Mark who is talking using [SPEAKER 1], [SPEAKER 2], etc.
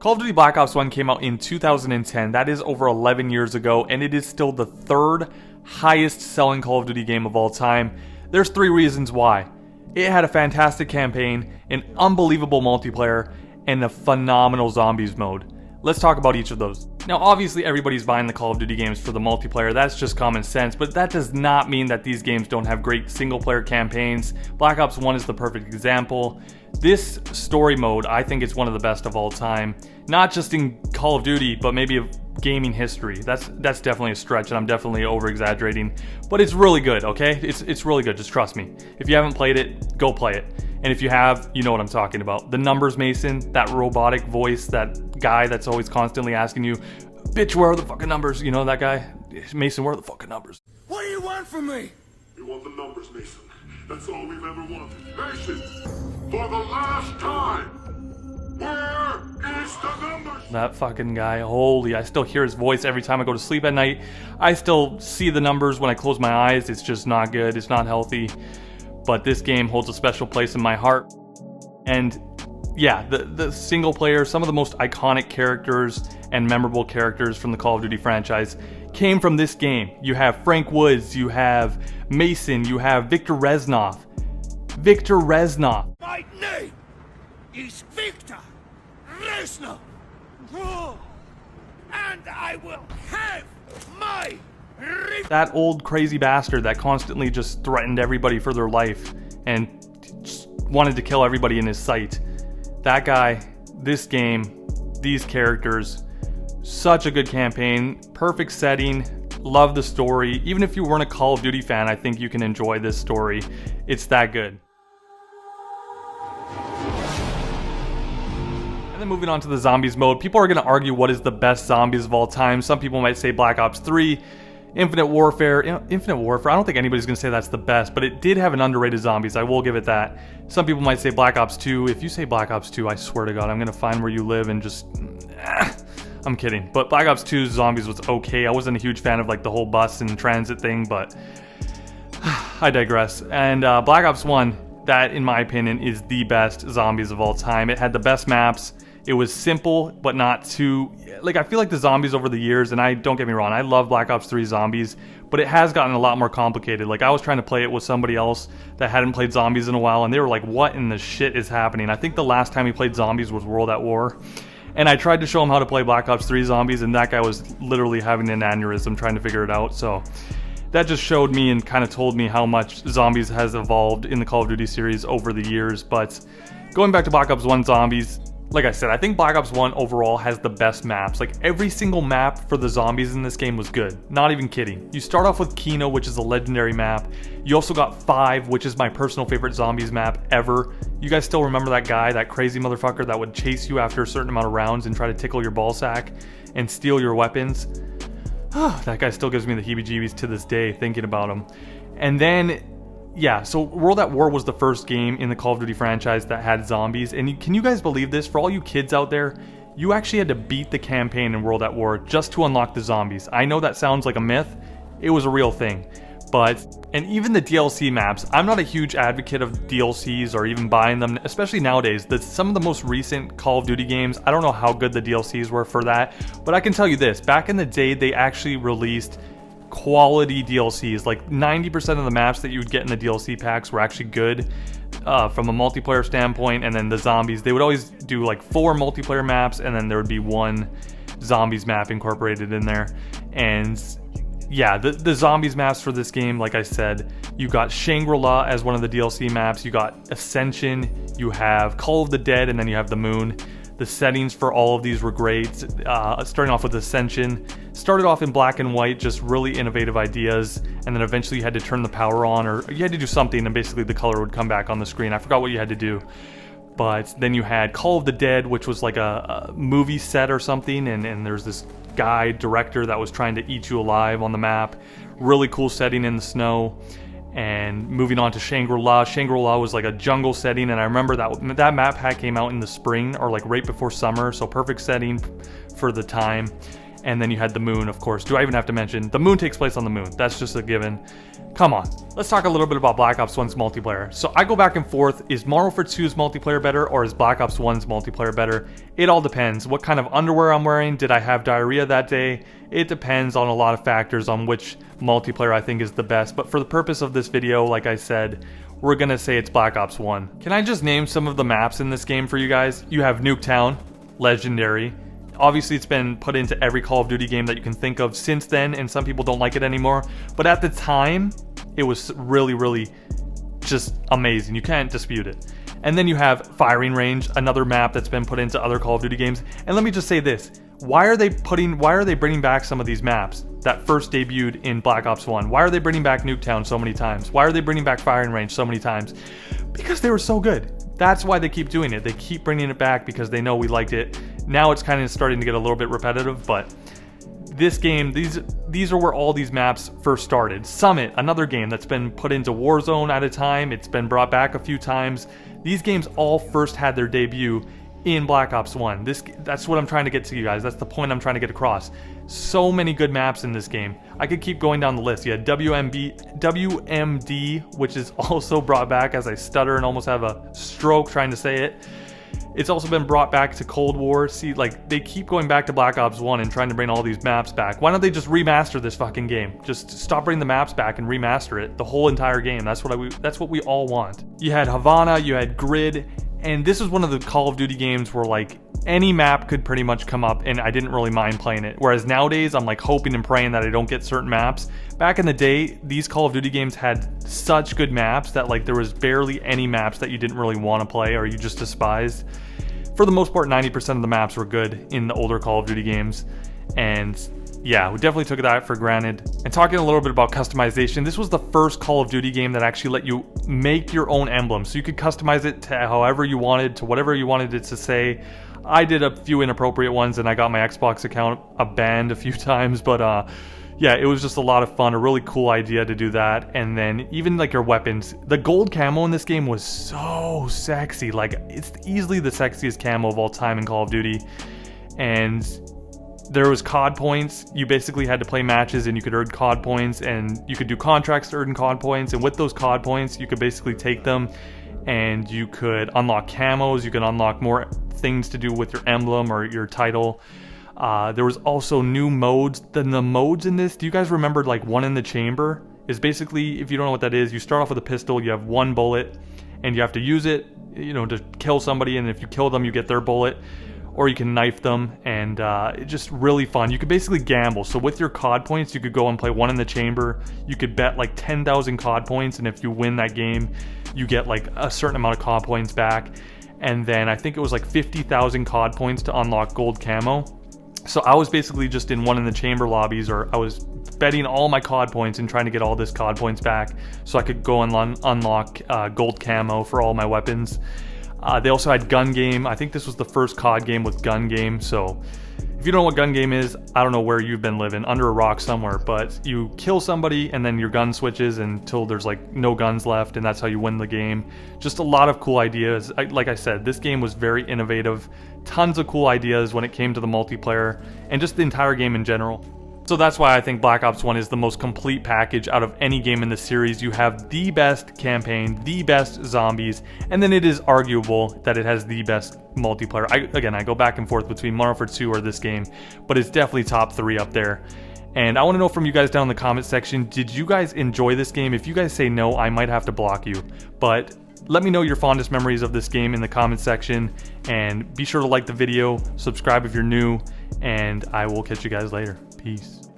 [SPEAKER 1] Call of Duty Black Ops 1 came out in 2010. That is over 11 years ago, and it is still the third highest selling Call of Duty game of all time. There's 3 reasons why. It had a fantastic campaign, an unbelievable multiplayer, and a phenomenal zombies mode. Let's talk about each of those. Now, obviously everybody's buying the Call of Duty games for the multiplayer, that's just common sense, but that does not mean that these games don't have great single-player campaigns. Black Ops 1 is the perfect example. This story mode, I think it's one of the best of all time. Not just in Call of Duty, but maybe of gaming history. That's definitely a stretch, and I'm definitely over-exaggerating. But it's really good, okay? It's really good, just trust me. If you haven't played it, go play it. And if you have, you know what I'm talking about. The numbers Mason, that robotic voice, that guy that's always constantly asking you, bitch, where are the fucking numbers? You know that guy? Mason, where are the fucking numbers?
[SPEAKER 2] What do you want from me?
[SPEAKER 3] You want the numbers, Mason. That's all we've ever wanted. Mason, for the last time, where is the numbers?
[SPEAKER 1] That fucking guy, holy, I still hear his voice every time I go to sleep at night. I still see the numbers when I close my eyes. It's just not good, it's not healthy. But this game holds a special place in my heart. And yeah, the single player, some of the most iconic characters and memorable characters from the Call of Duty franchise came from this game. You have Frank Woods, you have Mason, you have Victor Reznov. Victor Reznov.
[SPEAKER 2] My name is Victor Reznov. And I will have my
[SPEAKER 1] that old crazy bastard that constantly just threatened everybody for their life and just wanted to kill everybody in his sight. That guy, this game, these characters, such a good campaign, perfect setting, love the story. Even if you weren't a Call of Duty fan, I think you can enjoy this story. It's that good. And then moving on to the zombies mode, people are going to argue what is the best zombies of all time. Some people might say Black Ops 3. Infinite Warfare, I don't think anybody's going to say that's the best, but it did have an underrated zombies, I will give it that. Some people might say Black Ops 2. If you say Black Ops 2, I swear to God, I'm going to find where you live and just... I'm kidding. But Black Ops 2's zombies was okay. I wasn't a huge fan of like the whole bus and transit thing, but I digress. And Black Ops 1, that in my opinion is the best zombies of all time. It had the best maps. It was simple, but not too... Like, I feel like the zombies over the years, and don't get me wrong, I love Black Ops 3 zombies, but it has gotten a lot more complicated. Like, I was trying to play it with somebody else that hadn't played zombies in a while, and they were like, what in the shit is happening? I think the last time we played zombies was World at War, and I tried to show him how to play Black Ops 3 zombies, and that guy was literally having an aneurysm trying to figure it out, so... That just showed me and kind of told me how much zombies has evolved in the Call of Duty series over the years, but going back to Black Ops 1 zombies... Like I said, I think Black Ops 1 overall has the best maps. Like, every single map for the zombies in this game was good. Not even kidding. You start off with Kino, which is a legendary map. You also got 5, which is my personal favorite zombies map ever. You guys still remember that guy, that crazy motherfucker that would chase you after a certain amount of rounds and try to tickle your ball sack and steal your weapons? That guy still gives me the heebie-jeebies to this day thinking about him. And then... yeah, so World at War was the first game in the Call of Duty franchise that had zombies, and can you guys believe this? For all you kids out there, you actually had to beat the campaign in World at War just to unlock the zombies. I know that sounds like a myth, it was a real thing, and even the DLC maps, I'm not a huge advocate of DLCs or even buying them, especially nowadays. Some of the most recent Call of Duty games, I don't know how good the DLCs were for that, but I can tell you this, back in the day, they actually released quality DLCs. Like 90% of the maps that you would get in the DLC packs were actually good from a multiplayer standpoint, and then the zombies, they would always do like 4 multiplayer maps and then there would be 1 zombies map incorporated in there. And yeah, the zombies maps for this game, like I said, you got Shangri-La as one of the DLC maps, you got Ascension, you have Call of the Dead, and then you have the Moon. The settings for all of these were great. Starting off with Ascension, started off in black and white, just really innovative ideas, and then eventually you had to turn the power on, or you had to do something, and basically the color would come back on the screen. I forgot what you had to do. But then you had Call of the Dead, which was like a movie set or something, and there's this guy, director, that was trying to eat you alive on the map. Really cool setting in the snow. And moving on to Shangri-La. Shangri-La was like a jungle setting, and I remember that map pack came out in the spring, or like right before summer, so perfect setting for the time. And then you had the moon, of course. Do I even have to mention? The moon takes place on the moon. That's just a given. Come on. Let's talk a little bit about Black Ops 1's multiplayer. So I go back and forth. Is Modern Warfare 2's multiplayer better, or is Black Ops 1's multiplayer better? It all depends. What kind of underwear I'm wearing? Did I have diarrhea that day? It depends on a lot of factors on which multiplayer I think is the best. But for the purpose of this video, like I said, we're gonna say it's Black Ops 1. Can I just name some of the maps in this game for you guys? You have Nuketown, legendary. Obviously, it's been put into every Call of Duty game that you can think of since then, and some people don't like it anymore. But at the time, it was really, really just amazing. You can't dispute it. And then you have Firing Range, another map that's been put into other Call of Duty games. And let me just say this. Why are they bringing back some of these maps that first debuted in Black Ops 1? Why are they bringing back Nuketown so many times? Why are they bringing back Firing Range so many times? Because they were so good. That's why they keep doing it. They keep bringing it back because they know we liked it. Now it's kind of starting to get a little bit repetitive, but this game, these are where all these maps first started. Summit, another game that's been put into Warzone at a time. It's been brought back a few times. These games all first had their debut in Black Ops 1. That's what I'm trying to get to you guys. That's the point I'm trying to get across. So many good maps in this game. I could keep going down the list. You had WMD, which is also brought back as I stutter and almost have a stroke trying to say it. It's also been brought back to Cold War. See, like, they keep going back to Black Ops 1 and trying to bring all these maps back. Why don't they just remaster this fucking game? Just stop bringing the maps back and remaster it. The whole entire game. That's what we all want. You had Havana, you had Grid, and this is one of the Call of Duty games where, like, any map could pretty much come up and I didn't really mind playing it. Whereas nowadays, I'm like hoping and praying that I don't get certain maps. Back in the day, these Call of Duty games had such good maps that, like, there was barely any maps that you didn't really want to play or you just despised. For the most part, 90% of the maps were good in the older Call of Duty games. And yeah, we definitely took that for granted. And talking a little bit about customization, this was the first Call of Duty game that actually let you make your own emblem. So you could customize it to however you wanted, to whatever you wanted it to say. I did a few inappropriate ones and I got my Xbox account banned a few times, but yeah, it was just a lot of fun, a really cool idea to do that. And then even like your weapons, the gold camo in this game was so sexy. Like, it's easily the sexiest camo of all time in Call of Duty. And there was COD points. You basically had to play matches and you could earn COD points, and you could do contracts to earn COD points. And with those COD points, you could basically take them and you could unlock camos. You could unlock more things to do with your emblem or your title. There was also new modes. The modes in this, do you guys remember, like, one in the chamber? Is basically, if you don't know what that is, you start off with a pistol, you have one bullet, and you have to use it, you know, to kill somebody, and if you kill them, you get their bullet, or you can knife them, and it's just really fun. You could basically gamble. So with your COD points, you could go and play one in the chamber. You could bet like 10,000 COD points, and if you win that game, you get like a certain amount of COD points back. And then I think it was like 50,000 COD points to unlock gold camo. So I was basically just in one in the chamber lobbies, or I was betting all my COD points and trying to get all this COD points back so I could go and unlock gold camo for all my weapons. They also had gun game. I think this was the first COD game with gun game. So if you don't know what gun game is, I don't know where you've been living, under a rock somewhere, but you kill somebody and then your gun switches until there's like no guns left, and that's how you win the game. Just a lot of cool ideas. Like I said, this game was very innovative. Tons of cool ideas when it came to the multiplayer and just the entire game in general. So that's why I think Black Ops 1 is the most complete package out of any game in the series. You have the best campaign, the best zombies, and then it is arguable that it has the best multiplayer. I go back and forth between Modern Warfare 2 or this game, but it's definitely top 3 up there. And I want to know from you guys down in the comment section, did you guys enjoy this game? If you guys say no, I might have to block you. But let me know your fondest memories of this game in the comment section, and be sure to like the video, subscribe if you're new, and I will catch you guys later. Peace.